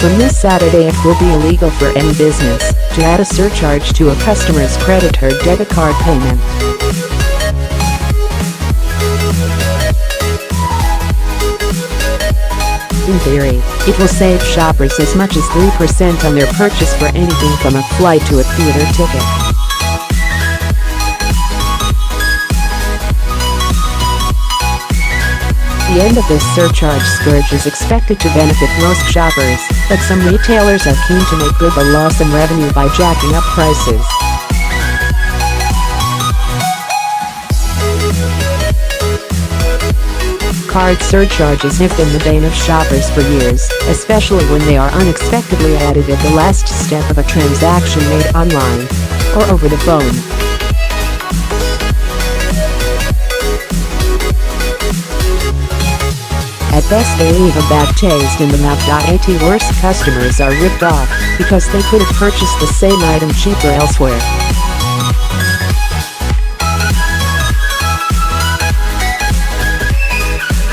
From this Saturday, it will be illegal for any business to add a surcharge to a customer's credit or debit card payment. In theory, it will save shoppers as much as 3% on their purchase for anything from a flight to a theater ticket. The end of this surcharge scourge is expected to benefit most shoppers, but some retailers are keen to make good the loss in revenue by jacking up prices. Card surcharges have been the bane of shoppers for years, especially when they are unexpectedly added at the last step of a transaction made online or over the phone. At best, they leave a bad taste in the mouth. At worst, customers are ripped off because they could have purchased the same item cheaper elsewhere.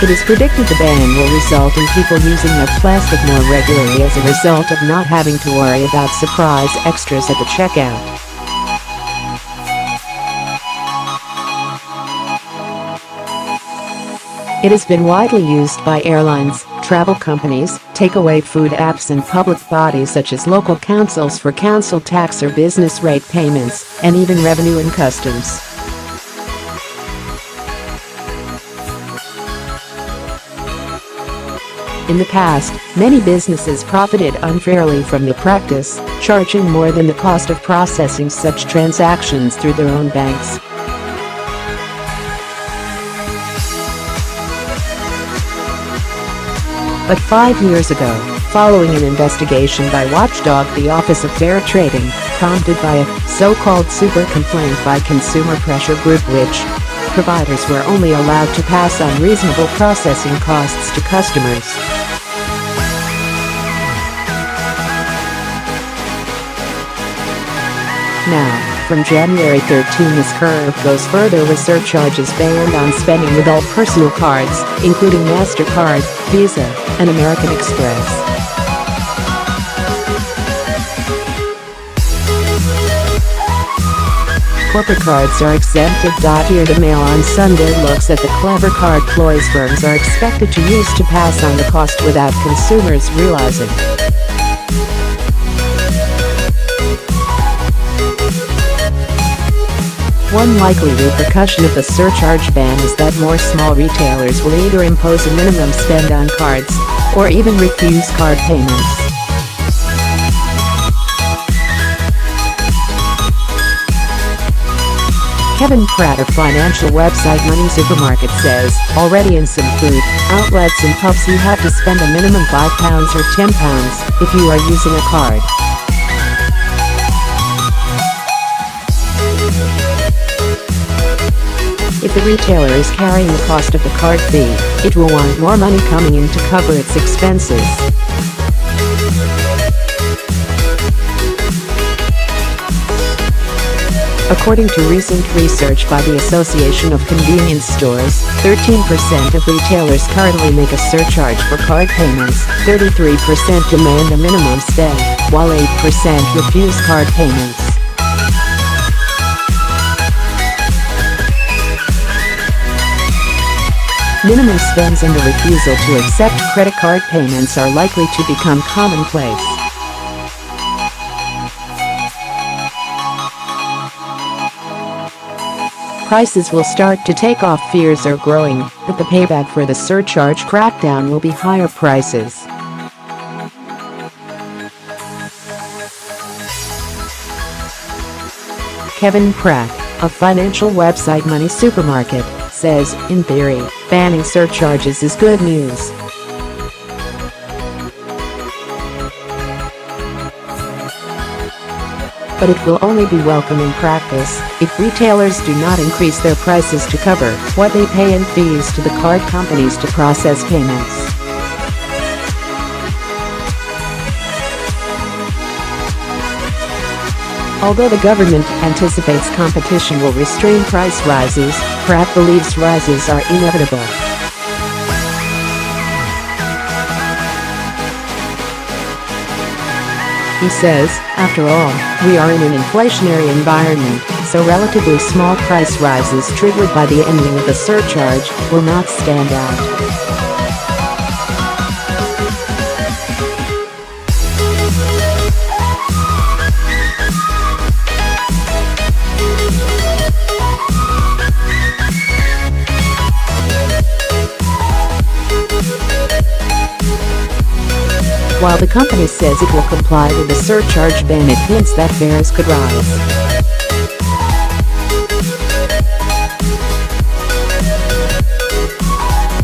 It is predicted the ban will result in people using their plastic more regularly as a result of not having to worry about surprise extras at the checkout. It has been widely used by airlines, travel companies, takeaway food apps, and public bodies such as local councils for council tax or business rate payments, and even revenue and customs. In the past, many businesses profited unfairly from the practice, charging more than the cost of processing such transactions through their own banks. But 5 years ago, following an investigation by Watchdog, the Office of Fair Trading, prompted by a so-called super complaint by Consumer Pressure Group, which providers were only allowed to pass on reasonable processing costs to customers. Now, from January 13, this curve goes further with surcharges banned on spending with all personal cards, including MasterCard, Visa, and American Express. Corporate cards are exempted. Here the Mail on Sunday looks at the clever card ploys firms are expected to use to pass on the cost without consumers realizing. One likely repercussion of the surcharge ban is that more small retailers will either impose a minimum spend on cards or even refuse card payments. Kevin Pratt of financial website Money Supermarket says, already in some food outlets and pubs you have to spend a minimum £5 or £10 if you are using a card. If the retailer is carrying the cost of the card fee, it will want more money coming in to cover its expenses. According to recent research by the Association of Convenience Stores, 13% of retailers currently make a surcharge for card payments, 33% demand a minimum spend, while 8% refuse card payments. Minimum spends and the refusal to accept credit card payments are likely to become commonplace. Prices will start to take off. Fears are growing that the payback for the surcharge crackdown will be higher prices. Kevin Pratt, of financial website Money Supermarket, says, in theory, banning surcharges is good news. But it will only be welcome in practice if retailers do not increase their prices to cover what they pay in fees to the card companies to process payments. Although the government anticipates competition will restrain price rises, Pratt believes rises are inevitable. He says, after all, we are in an inflationary environment, so relatively small price rises triggered by the ending of the surcharge will not stand out. While the company says it will comply with the surcharge ban, it hints that fares could rise.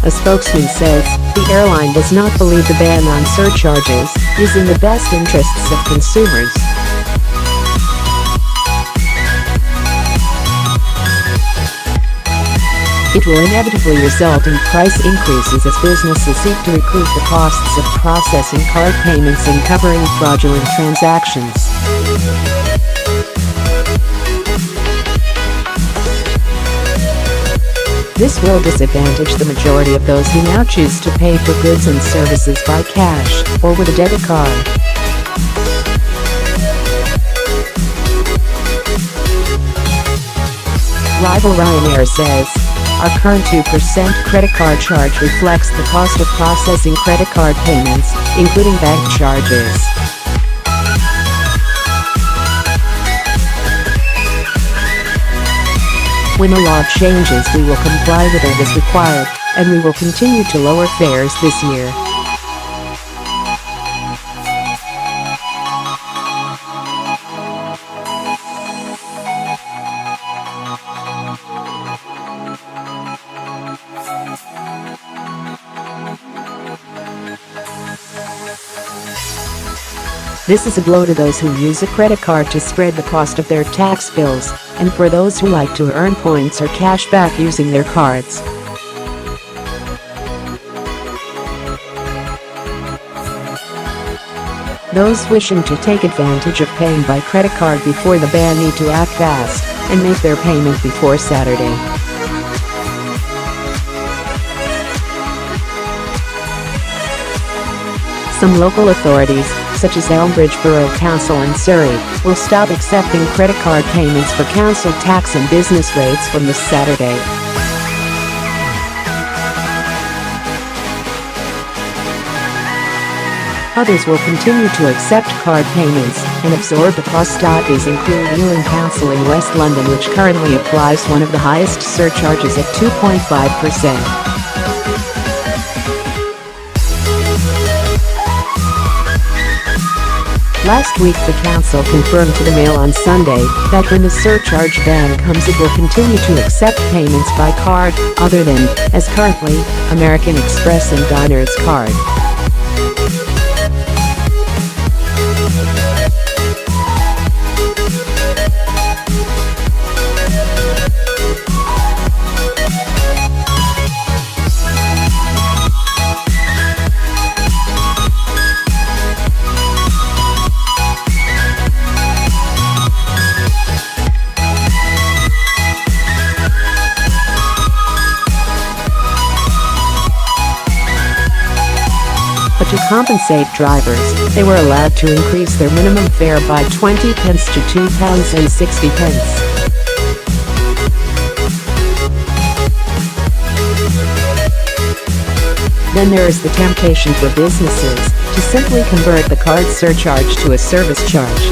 A spokesman says, the airline does not believe the ban on surcharges is in the best interests of consumers. It will inevitably result in price increases as businesses seek to recoup the costs of processing card payments and covering fraudulent transactions. This will disadvantage the majority of those who now choose to pay for goods and services by cash or with a debit card. Rival Ryanair says, our current 2% credit card charge reflects the cost of processing credit card payments, including bank charges. When the law changes, we will comply with it as required, and we will continue to lower fares this year. This is a blow to those who use a credit card to spread the cost of their tax bills, and for those who like to earn points or cash back using their cards. Those wishing to take advantage of paying by credit card before the ban need to act fast and make their payment before Saturday. Some local authorities, such as Elmbridge Borough Council and Surrey, will stop accepting credit card payments for council tax and business rates from this Saturday. Others will continue to accept card payments and absorb the cost. These include Ealing Council in West London, which currently applies one of the highest surcharges at 2.5%. Last week the council confirmed to the Mail on Sunday that when the surcharge ban comes it will continue to accept payments by card, other than, as currently, American Express and Diners card. But to compensate drivers, they were allowed to increase their minimum fare by 20 pence to £2.60. Then there is the temptation for businesses to simply convert the card surcharge to a service charge.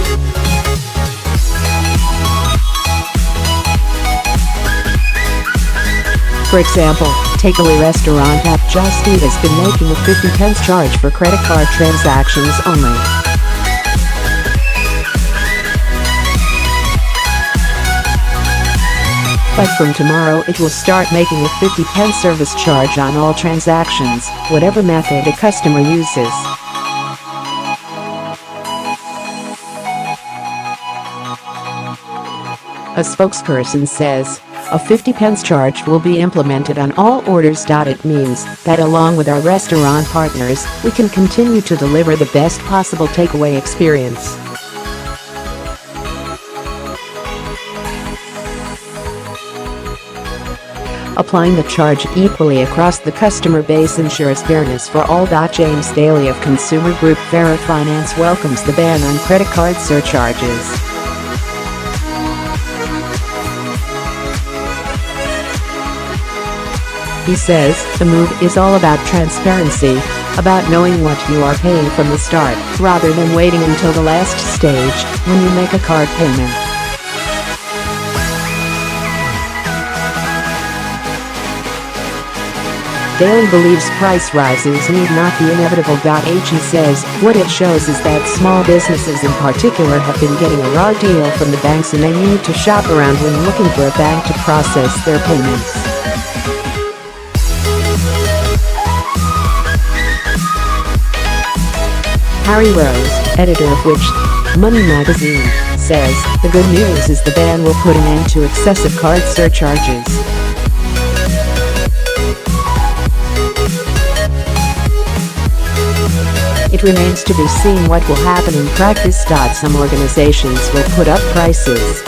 For example, Techcology restaurant app Just Eat has been making a 50 pence charge for credit card transactions only. But from tomorrow it will start making a 50 pence service charge on all transactions, whatever method a customer uses. A spokesperson says, a 50 pence charge will be implemented on all orders. It means that along with our restaurant partners, we can continue to deliver the best possible takeaway experience. Applying the charge equally across the customer base ensures fairness for all. James Daly of Consumer Group Fair Finance welcomes the ban on credit card surcharges. He says, the move is all about transparency, about knowing what you are paying from the start, rather than waiting until the last stage, when you make a card payment. Daly believes price rises need not be inevitable. He says, what it shows is that small businesses in particular have been getting a raw deal from the banks and they need to shop around when looking for a bank to process their payments. Harry Rose, editor of Which Money magazine, says, the good news is the ban will put an end to excessive card surcharges. It remains to be seen what will happen in practice. Some organizations will put up prices.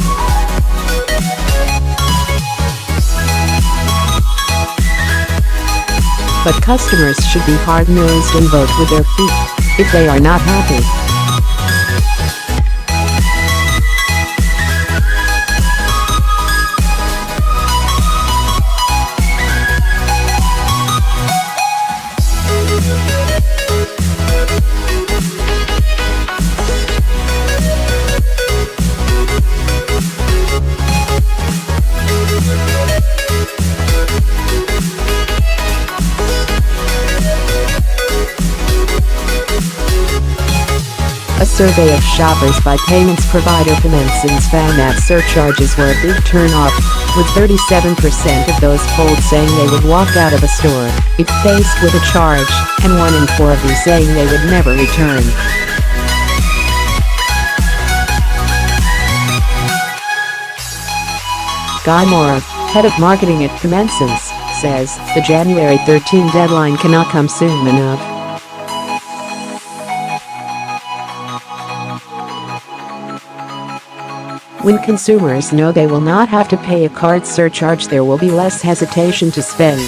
But customers should be hard-nosed and vote with their feet if they are not happy. A survey of shoppers by payments provider Finansons found that surcharges were a big turn-off, with 37% of those polled saying they would walk out of a store if faced with a charge, and 1 in 4 of these saying they would never return. Guy Moore, head of marketing at Finansons, says, the January 13 deadline cannot come soon enough. When consumers know they will not have to pay a card surcharge, there will be less hesitation to spend.